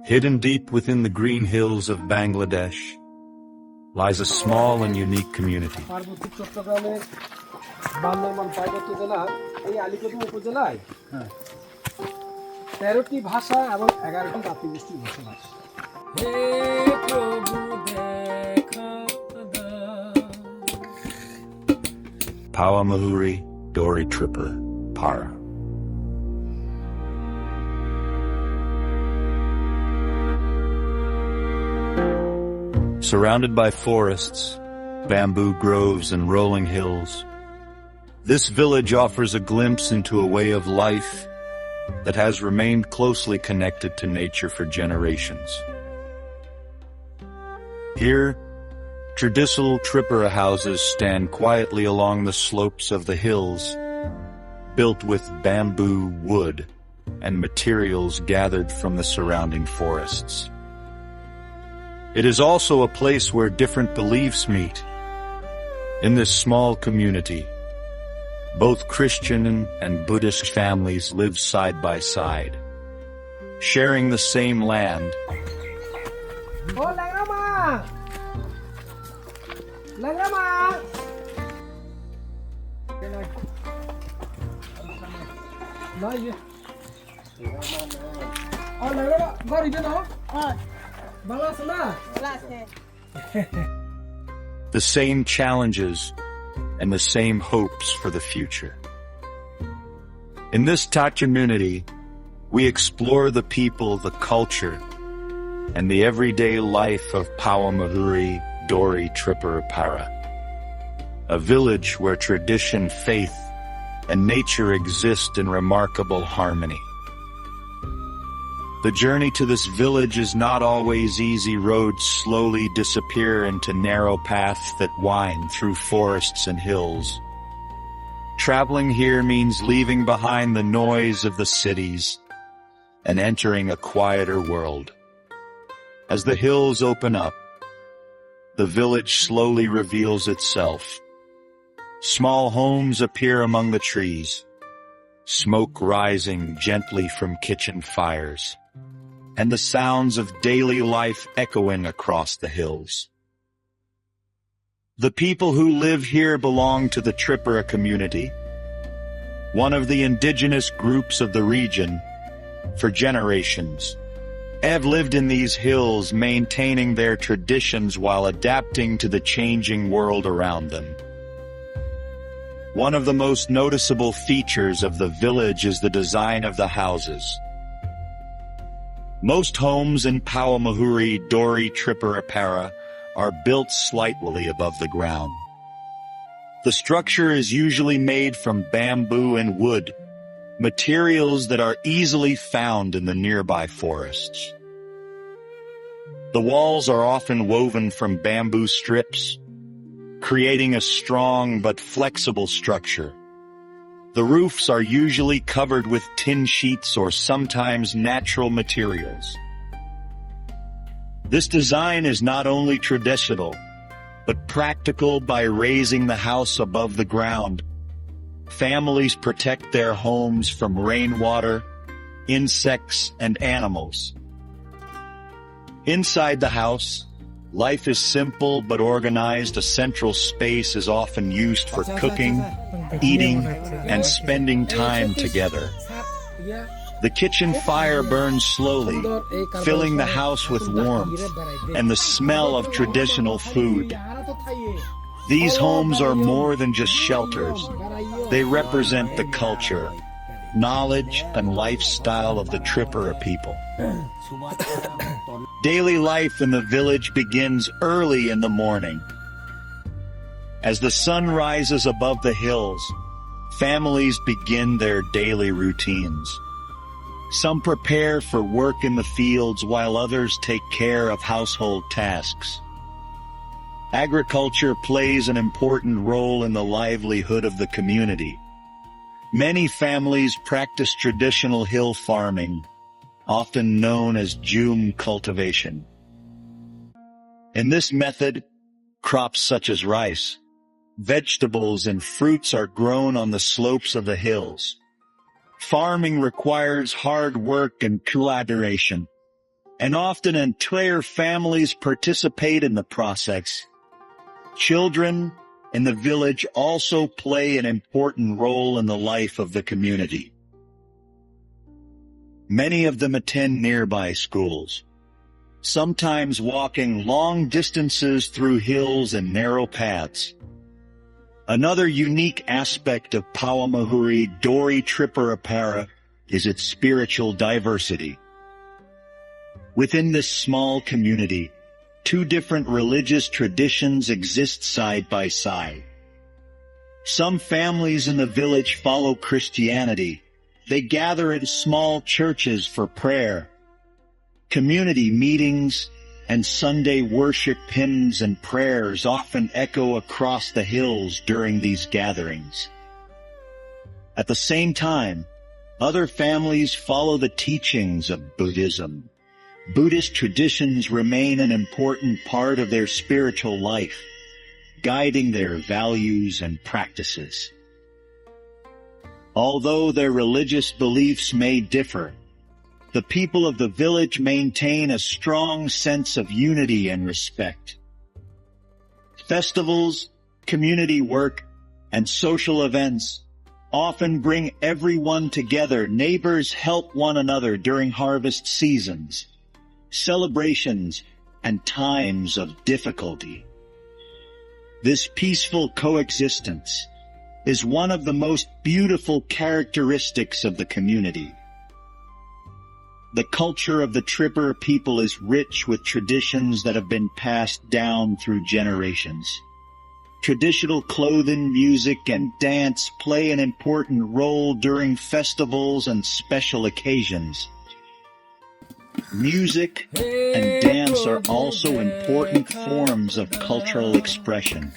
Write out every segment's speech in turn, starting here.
Hidden deep within the green hills of Bangladesh lies a small and unique community. Powamuhuri Dhori Tripura Para. Surrounded by forests, bamboo groves, and rolling hills, this village offers a glimpse into a way of life that has remained closely connected to nature for generations. Here, traditional Tripura houses stand quietly along the slopes of the hills, built with bamboo, wood, and materials gathered from the surrounding forests. It is also a place where different beliefs meet. In this small community, both Christian and Buddhist families live side by side, sharing the same land. The same challenges and the same hopes for the future. In this community, we explore the people, the culture, and the everyday life of Powamuhuri Dhori Tripura Para, a village where tradition, faith, and nature exist in remarkable harmony. The journey to this village is not always easy. Roads slowly disappear into narrow paths that wind through forests and hills. Traveling here means leaving behind the noise of the cities and entering a quieter world. As the hills open up, the village slowly reveals itself. Small homes appear among the trees, smoke rising gently from kitchen fires, and the sounds of daily life echoing across the hills. The people who live here belong to the Tripura community, one of the indigenous groups of the region. For generations, have lived in these hills, maintaining their traditions while adapting to the changing world around them. One of the most noticeable features of the village is the design of the houses. Most homes in Powamuhuri Dhori Tripura Para are built slightly above the ground. The structure is usually made from bamboo and wood, materials that are easily found in the nearby forests. The walls are often woven from bamboo strips, creating a strong but flexible structure. The roofs are usually covered with tin sheets or sometimes natural materials. This design is not only traditional, but practical. By raising the house above the ground, families protect their homes from rainwater, insects, and animals. Inside the house, life is simple but organized. A central space is often used for cooking, eating, and spending time together. The kitchen fire burns slowly, filling the house with warmth and the smell of traditional food. These homes are more than just shelters. They represent the culture, knowledge, and lifestyle of the Tripura people. Daily life in the village begins early in the morning. As the sun rises above the hills, families begin their daily routines. Some prepare for work in the fields while others take care of household tasks. Agriculture plays an important role in the livelihood of the community. Many families practice traditional hill farming, often known as jum cultivation. In this method, crops such as rice, vegetables, and fruits are grown on the slopes of the hills. Farming requires hard work and collaboration. and often entire families participate in the process. Children in the village also play an important role in the life of the community. Many of them attend nearby schools, sometimes walking long distances through hills and narrow paths. Another unique aspect of Powamuhuri Dhori Tripura Para is its spiritual diversity. Within this small community, two different religious traditions exist side by side. Some families in the village follow Christianity. They gather in small churches for prayer. Community meetings and Sunday worship hymns and prayers often echo across the hills during these gatherings. At the same time, other families follow the teachings of Buddhism. Buddhist traditions remain an important part of their spiritual life, guiding their values and practices. Although their religious beliefs may differ, the people of the village maintain a strong sense of unity and respect. Festivals, community work, and social events often bring everyone together. Neighbors help one another during harvest seasons, celebrations, and times of difficulty. This peaceful coexistence is one of the most beautiful characteristics of the community. The culture of the Tripura people is rich with traditions that have been passed down through generations. Traditional clothing, music, and dance play an important role during festivals and special occasions. Music and dance are also important forms of cultural expression.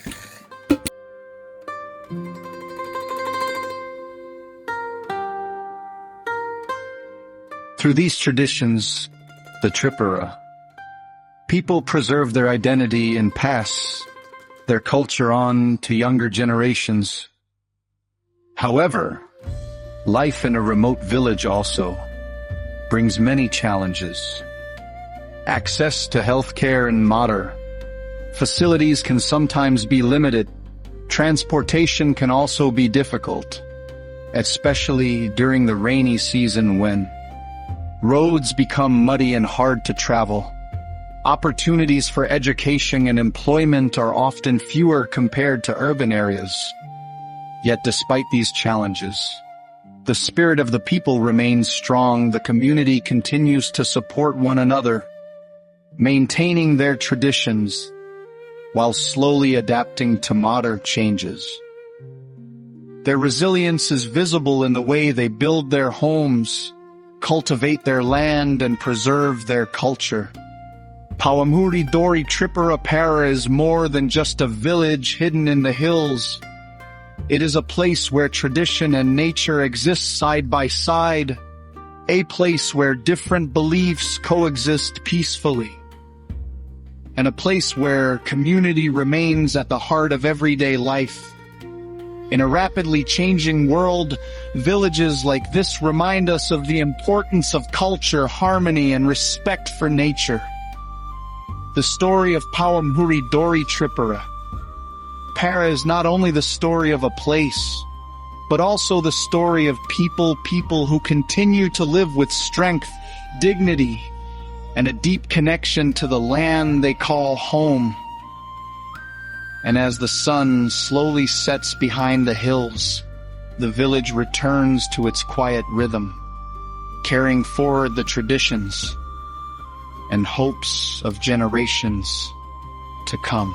Through these traditions, the Tripura people preserve their identity and pass their culture on to younger generations. However, life in a remote village also brings many challenges. Access to healthcare and modern facilities can sometimes be limited. Transportation can also be difficult, especially during the rainy season when roads become muddy and hard to travel. Opportunities for education and employment are often fewer compared to urban areas. Yet despite these challenges, the spirit of the people remains strong. The community continues to support one another, maintaining their traditions while slowly adapting to modern changes. Their resilience is visible in the way they build their homes, cultivate their land, and preserve their culture. Powamuhuri Dhori Tripura Para is more than just a village hidden in the hills. It is a place where tradition and nature exist side by side, a place where different beliefs coexist peacefully, and a place where community remains at the heart of everyday life. In a rapidly changing world, villages like this remind us of the importance of culture, harmony, and respect for nature. The story of Powamuhuri Dhori Tripura Para is not only the story of a place, but also the story of people who continue to live with strength, dignity, and a deep connection to the land they call home. And as the sun slowly sets behind the hills, the village returns to its quiet rhythm, carrying forward the traditions and hopes of generations to come.